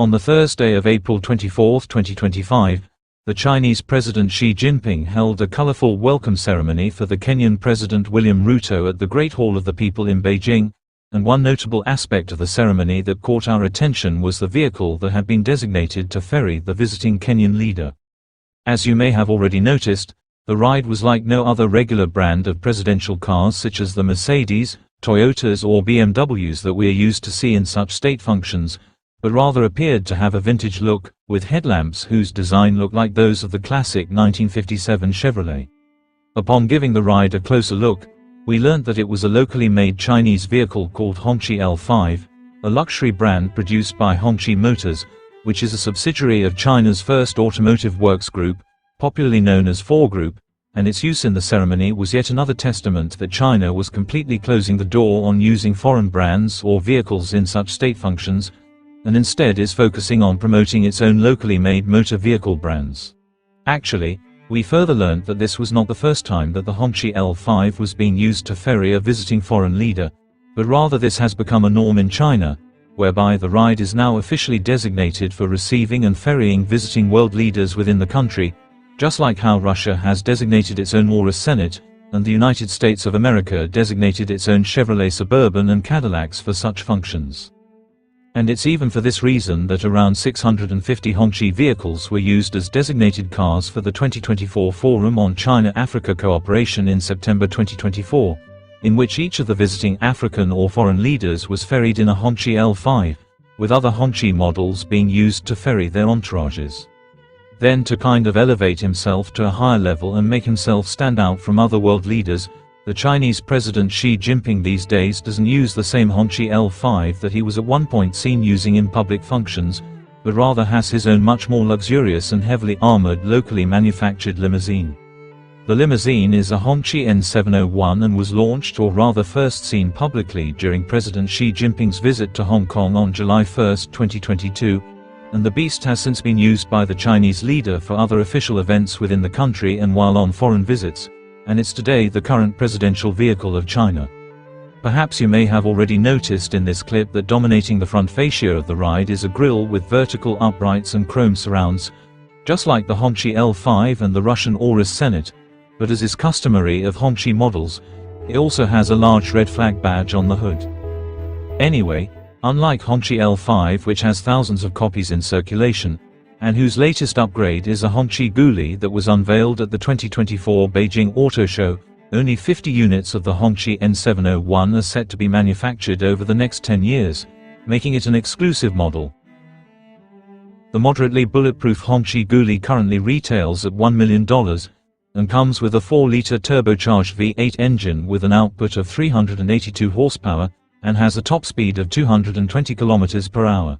On the Thursday of April 24, 2025, the Chinese President Xi Jinping held a colorful welcome ceremony for the Kenyan President William Ruto at the Great Hall of the People in Beijing, and one notable aspect of the ceremony that caught our attention was the vehicle that had been designated to ferry the visiting Kenyan leader. As you may have already noticed, the ride was like no other regular brand of presidential cars such as the Mercedes, Toyotas or BMWs that we are used to see in such state functions, but rather appeared to have a vintage look, with headlamps whose design looked like those of the classic 1957 Chevrolet. Upon giving the ride a closer look, we learnt that it was a locally made Chinese vehicle called Hongqi L5, a luxury brand produced by Hongqi Motors, which is a subsidiary of China's first Automotive works group, popularly known as FAW Group, and its use in the ceremony was yet another testament that China was completely closing the door on using foreign brands or vehicles in such state functions, and instead is focusing on promoting its own locally made motor vehicle brands. Actually, we further learnt that this was not the first time that the Hongqi L5 was being used to ferry a visiting foreign leader, but rather this has become a norm in China, whereby the ride is now officially designated for receiving and ferrying visiting world leaders within the country, just like how Russia has designated its own Aurus Senate, and the United States of America designated its own Chevrolet Suburban and Cadillacs for such functions. And it's even for this reason that around 650 Hongqi vehicles were used as designated cars for the 2024 Forum on China-Africa Cooperation in September 2024, in which each of the visiting African or foreign leaders was ferried in a Hongqi L5, with other Hongqi models being used to ferry their entourages. Then to kind of elevate himself to a higher level and make himself stand out from other world leaders, the Chinese President Xi Jinping these days doesn't use the same Hongqi L5 that he was at one point seen using in public functions, but rather has his own much more luxurious and heavily armored locally manufactured limousine. The limousine is a Hongqi N701 and was launched or rather first seen publicly during President Xi Jinping's visit to Hong Kong on July 1, 2022, and the beast has since been used by the Chinese leader for other official events within the country and while on foreign visits, and it's today the current presidential vehicle of China. Perhaps you may have already noticed in this clip that dominating the front fascia of the ride is a grille with vertical uprights and chrome surrounds, just like the Hongqi L5 and the Russian Aurus Senate, but as is customary of Hongqi models, it also has a large red flag badge on the hood. Anyway, unlike Hongqi L5 which has thousands of copies in circulation, and whose latest upgrade is a Hongqi Guli that was unveiled at the 2024 Beijing Auto Show, only 50 units of the Hongqi N701 are set to be manufactured over the next 10 years, making it an exclusive model. The moderately bulletproof Hongqi Guli currently retails at $1 million, and comes with a 4-liter turbocharged V8 engine with an output of 382 horsepower, and has a top speed of 220 km/h.